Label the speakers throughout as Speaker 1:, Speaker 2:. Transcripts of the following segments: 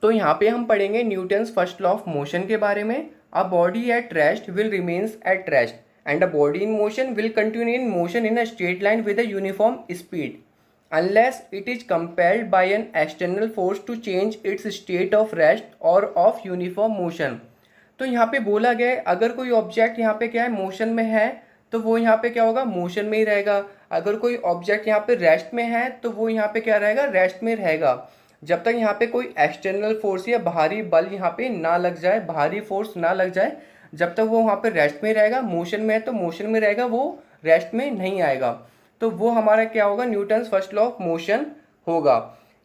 Speaker 1: तो यहाँ पे हम पढ़ेंगे Newton's first law of motion के बारे में। A body at rest will remains at rest and a body in motion will continue in motion in a straight line with a uniform speed unless it is compelled by an external force to change its state of rest और of uniform motion. तो यहाँ पे बोला गया है अगर कोई object यहाँ पे क्या है मोशन में है तो वो यहाँ पे क्या होगा मोशन में ही रहेगा। अगर कोई ऑब्जेक्ट यहाँ पे रेस्ट में है तो वो यहाँ पे क्या रहेगा रेस्ट में रहेगा। जब तक यहाँ पे कोई एक्सटर्नल फोर्स या बाहरी बल यहाँ पे ना लग जाए, बाहरी फोर्स ना लग जाए, जब तक वो वहाँ पे रेस्ट में रहेगा। मोशन में है तो मोशन में रहेगा, वो रेस्ट में नहीं आएगा। तो वो हमारा क्या होगा Newton's first law of motion होगा।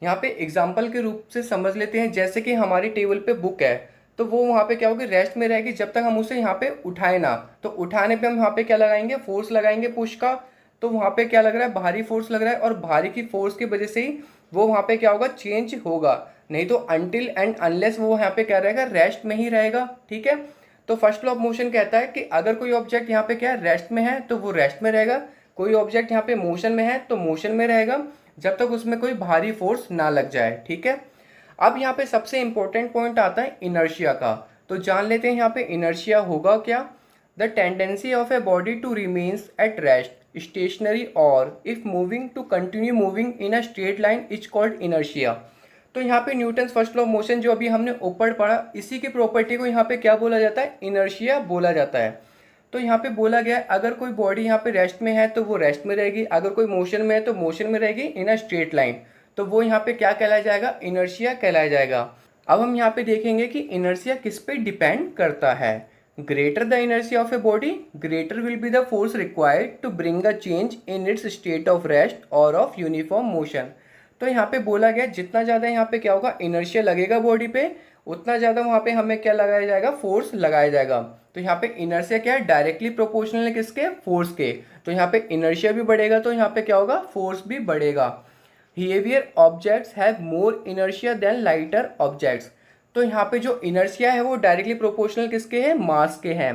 Speaker 1: यहाँ पे एग्जाम्पल के रूप से समझ लेते हैं, जैसे कि हमारी टेबल पे बुक है तो वो वहाँ पे क्या होगी रेस्ट में रहेगी जब तक हम उसे यहाँ पे उठाए ना। तो उठाने पे हम यहाँ पे क्या लगाएंगे फोर्स लगाएंगे पुश का। तो वहाँ पे क्या लग रहा है भारी फोर्स लग रहा है और भारी की फोर्स की वजह से ही वो वहाँ पे क्या होगा चेंज होगा। नहीं तो अनटिल एंड अनलेस वो यहाँ पे क्या रहेगा रेस्ट में ही रहेगा। ठीक है। तो फर्स्ट लॉ ऑफ मोशन कहता है कि अगर कोई ऑब्जेक्ट यहाँ पे क्या है रेस्ट में है तो वो रेस्ट में रहेगा, कोई ऑब्जेक्ट यहाँ पे मोशन में है तो मोशन में रहेगा जब तक उसमें कोई भारी फोर्स ना लग जाए। ठीक है। अब यहाँ पे सबसे इंपॉर्टेंट पॉइंट आता है इनर्शिया का। तो जान लेते हैं यहाँ पे इनर्शिया होगा क्या। The tendency of a body to remains at rest stationary और if moving to continue moving in a straight line is called inertia. तो यहाँ पे Newton's first law of motion जो अभी हमने ऊपर पढ़ा इसी की प्रॉपर्टी को यहाँ पे क्या बोला जाता है इनर्शिया बोला जाता है। तो यहाँ पे बोला गया है अगर कोई बॉडी यहाँ पे रेस्ट में है तो वो रेस्ट में रहेगी, अगर कोई मोशन में है तो मोशन में रहेगी इन अ स्ट्रेट लाइन। तो वो यहाँ पे क्या कहलाया जाएगा इनर्शिया कहलाया जाएगा। अब हम यहाँ पे देखेंगे कि इनर्शिया किस पे डिपेंड करता है। Greater the inertia of a body greater will be the force required to bring a change in its state of rest और ऑफ यूनिफॉर्म मोशन। तो यहाँ पे बोला गया जितना ज़्यादा यहाँ पे क्या होगा इनर्शिया लगेगा बॉडी पे उतना ज़्यादा वहाँ पे हमें क्या लगाया जाएगा फोर्स लगाया जाएगा। तो यहाँ पे इनर्शिया क्या है डायरेक्टली प्रोपोर्शनल है किसके फोर्स के। तो यहाँ पे इनर्शिया भी बढ़ेगा तो यहाँ पे क्या होगा फोर्स भी बढ़ेगा। Heavier objects have more inertia than lighter objects. तो यहाँ पे जो इनर्शिया है वो डायरेक्टली प्रोपोर्शनल किसके हैं मास के हैं।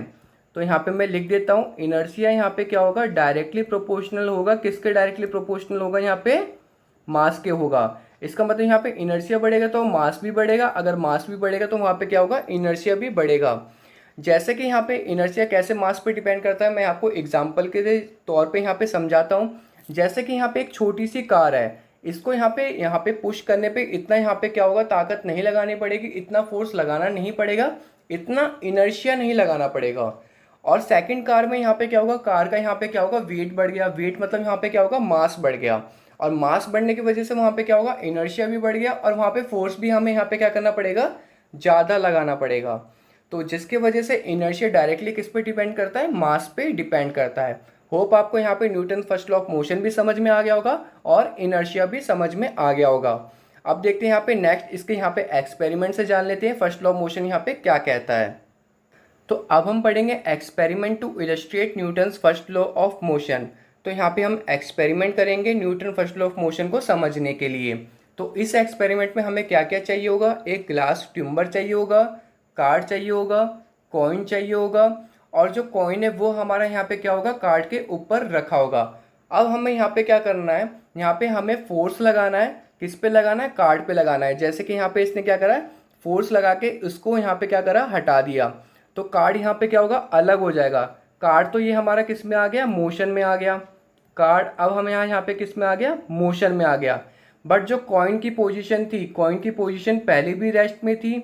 Speaker 1: तो यहाँ पे मैं लिख देता हूँ इनर्शिया यहाँ पे क्या होगा डायरेक्टली प्रोपोर्शनल होगा किसके डायरेक्टली प्रोपोर्शनल होगा यहाँ पे मास के होगा। इसका मतलब यहाँ पे इनर्शिया बढ़ेगा तो मास भी बढ़ेगा, अगर मास भी बढ़ेगा तो वहाँ पे क्या होगा इनर्शिया भी बढ़ेगा। जैसे कि यहाँ पे इनर्शिया कैसे मास पे डिपेंड करता है मैं आपको एग्जांपल के तौर पे यहाँ पे समझाता हूँ। जैसे कि यहाँ पे एक छोटी सी कार है, इसको यहाँ पे पुश करने पे इतना यहाँ पे क्या होगा ताकत नहीं लगानी पड़ेगी, इतना फोर्स लगाना नहीं पड़ेगा, इतना इनर्शिया नहीं लगाना पड़ेगा। और सेकंड कार में यहाँ पे क्या होगा कार का यहाँ पे क्या होगा वेट बढ़ गया, वेट मतलब यहाँ पे क्या होगा मास बढ़ गया और मास बढ़ने की वजह से वहाँ पे क्या होगा इनर्शिया भी बढ़ गया और वहाँ पे फोर्स भी हमें यहाँ पे क्या करना पड़ेगा ज़्यादा लगाना पड़ेगा। तो जिसकी वजह से इनर्शिया डायरेक्टली किस पे डिपेंड करता है मास पे डिपेंड करता है। होप आपको यहाँ पे Newton first law of motion भी समझ में आ गया होगा और इनर्शिया भी समझ में आ गया होगा। अब देखते हैं यहाँ पे नेक्स्ट इसके यहाँ पे एक्सपेरिमेंट से जान लेते हैं फर्स्ट लॉ ऑफ मोशन यहाँ पे क्या कहता है। तो अब हम पढ़ेंगे experiment to illustrate Newton's first law of motion. तो यहाँ पे हम एक्सपेरिमेंट करेंगे Newton first law of motion को समझने के लिए। तो इस एक्सपेरिमेंट में हमें क्या क्या चाहिए होगा एक ग्लास ट्यूबर चाहिए होगा, कार्ड चाहिए होगा, कॉइन चाहिए होगा और जो कॉइन है वो हमारा यहाँ पे क्या होगा कार्ड के ऊपर रखा होगा। अब हमें यहाँ पे क्या करना है यहाँ पे हमें फोर्स लगाना है, किस पे लगाना है कार्ड पे लगाना है। जैसे कि यहाँ पे इसने क्या करा है फोर्स लगा के उसको यहाँ पे क्या करा हटा दिया तो कार्ड यहाँ पे क्या होगा अलग हो जाएगा। कार्ड तो ये हमारा किस में आ गया मोशन में आ गया, कार्ड अब हम यहाँ पे किस में आ गया मोशन में आ गया। बट जो कॉइन की पोजीशन थी कॉइन की पोजीशन पहले भी रेस्ट में थी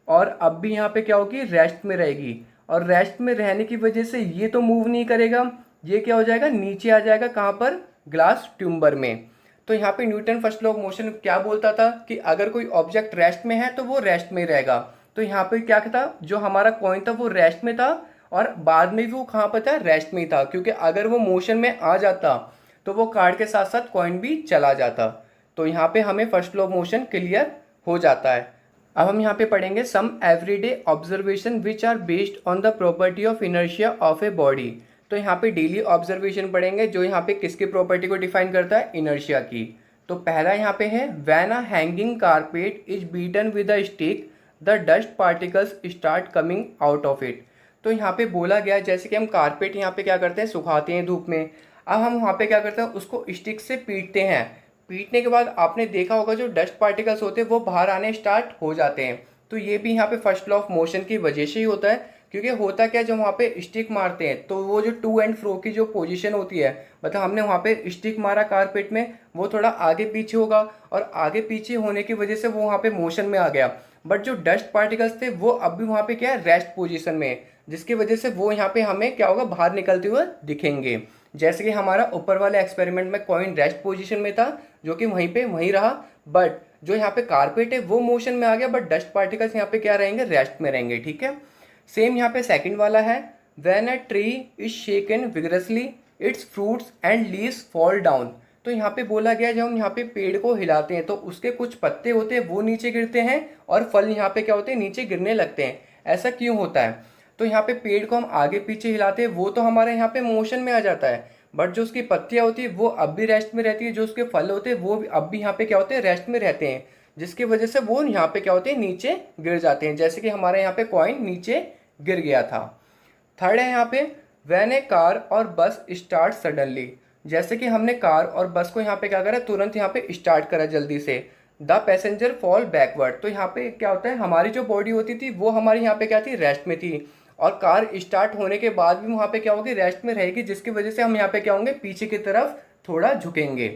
Speaker 1: और अब भी यहाँ पे क्या होगी रेस्ट में रहेगी और रेस्ट में रहने की वजह से ये तो मूव नहीं करेगा, ये क्या हो जाएगा नीचे आ जाएगा कहाँ पर ग्लास ट्यूबर में। तो यहाँ पे Newton first law of motion क्या बोलता था कि अगर कोई ऑब्जेक्ट रेस्ट में है तो वो रेस्ट में रहेगा। तो यहाँ पे क्या था जो हमारा कॉइन था वो रेस्ट में था और बाद में भी वो कहाँ पर था रेस्ट में ही था, क्योंकि अगर वो मोशन में आ जाता तो वो कार्ड के साथ साथ कॉइन भी चला जाता। तो यहाँ पे हमें first law of motion clear हो जाता है। अब हम यहाँ पे पढ़ेंगे some everyday observation which are based on the property of inertia of a body. तो यहाँ पे डेली ऑब्जर्वेशन पढ़ेंगे जो यहाँ पे किसकी प्रॉपर्टी को डिफाइन करता है इनर्शिया की। तो पहला यहाँ पे है when a hanging carpet is beaten with a stick the dust particles start coming out of it. तो यहाँ पे बोला गया जैसे कि हम कारपेट यहाँ पे क्या करते हैं सुखाते हैं धूप में, अब हम वहाँ पे क्या करते हैं उसको स्टिक से पीटते हैं, पीटने के बाद आपने देखा होगा जो डस्ट पार्टिकल्स होते हैं वो बाहर आने स्टार्ट हो जाते हैं। तो ये भी यहाँ पे फर्स्ट लॉ ऑफ मोशन की वजह से ही होता है, क्योंकि होता क्या है जब वहाँ पे स्टिक मारते हैं तो वो जो टू एंड फ्रो की जो पोजीशन होती है, मतलब हमने वहाँ पे स्टिक मारा कारपेट में, वो थोड़ा आगे पीछे होगा और आगे पीछे होने की वजह से वो वहाँ पे मोशन में आ गया। बट जो डस्ट पार्टिकल्स थे वो अब भी वहाँ पे क्या है, रेस्ट पोजीशन में है, जिसकी वजह से वो यहाँ पे हमें क्या होगा, बाहर निकलते हुए दिखेंगे। जैसे कि हमारा ऊपर वाले एक्सपेरिमेंट में कॉइन रेस्ट पोजीशन में था, जो कि वहीं पे वहीं रहा, बट जो यहाँ पे कारपेट है वो मोशन में आ गया, बट डस्ट पार्टिकल्स यहाँ पे क्या रहेंगे, रेस्ट में रहेंगे। ठीक है, सेम यहाँ पे सेकंड वाला है, when a tree is shaken vigorously its fruits and leaves fall down. तो यहाँ पे बोला गया जब हम यहाँ पे पेड़ को हिलाते हैं तो उसके कुछ पत्ते होते हैं वो नीचे गिरते हैं और फल यहाँ पे क्या होते हैं, नीचे गिरने लगते हैं। ऐसा क्यों होता है? तो यहाँ पे पेड़ को हम आगे पीछे हिलाते हैं वो तो हमारे यहाँ पे मोशन में आ जाता है, बट जो उसकी पत्तियाँ होती है वो अब भी रेस्ट में रहती है, जो उसके फल होते हैं वो अब भी यहाँ पे क्या होते हैं, रेस्ट में रहते हैं, जिसकी वजह से वो यहाँ पे क्या होते हैं, नीचे गिर जाते हैं, जैसे कि हमारे यहाँ पे कॉइन नीचे गिर गया था। थर्ड है यहाँ पे, व्हेन ए कार और बस स्टार्ट सडनली। जैसे कि हमने कार और बस को यहाँ पे क्या करा, तुरंत यहाँ पे स्टार्ट करा जल्दी से, द पैसेंजर फॉल बैकवर्ड। तो यहाँ पे क्या होता है, हमारी जो बॉडी होती थी वो हमारी यहाँ पे क्या थी, रेस्ट में थी, और कार स्टार्ट होने के बाद भी वहाँ पे क्या होगी, रेस्ट में रहेगी, जिसकी वजह से हम यहाँ पे क्या होंगे, पीछे की तरफ थोड़ा झुकेंगे।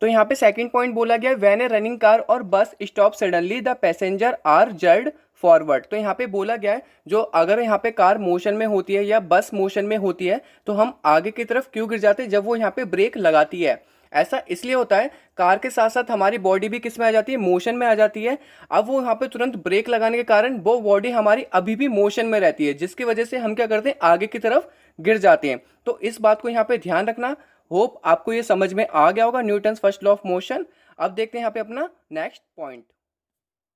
Speaker 1: तो यहाँ पे सेकंड पॉइंट बोला गया, व्हेन ए रनिंग कार और bus stop suddenly the passenger are jerked forward. तो यहाँ पे बोला गया है जो अगर यहाँ पे कार मोशन में होती है या बस मोशन में होती है तो हम आगे की तरफ क्यों गिर जाते हैं, जब वो यहाँ पे ब्रेक लगाती है। ऐसा इसलिए होता है, कार के साथ साथ हमारी बॉडी भी किस में आ जाती है, मोशन में आ जाती है। अब वो यहाँ पे तुरंत ब्रेक लगाने के कारण वो बॉडी हमारी अभी भी मोशन में रहती है, जिसकी वजह से हम क्या करते हैं, आगे की तरफ गिर जाते हैं। तो इस बात को यहाँ पे ध्यान रखना। होप आपको ये समझ में आ गया होगा Newton's first law of motion. अब देखते हैं यहाँ पे अपना नेक्स्ट पॉइंट।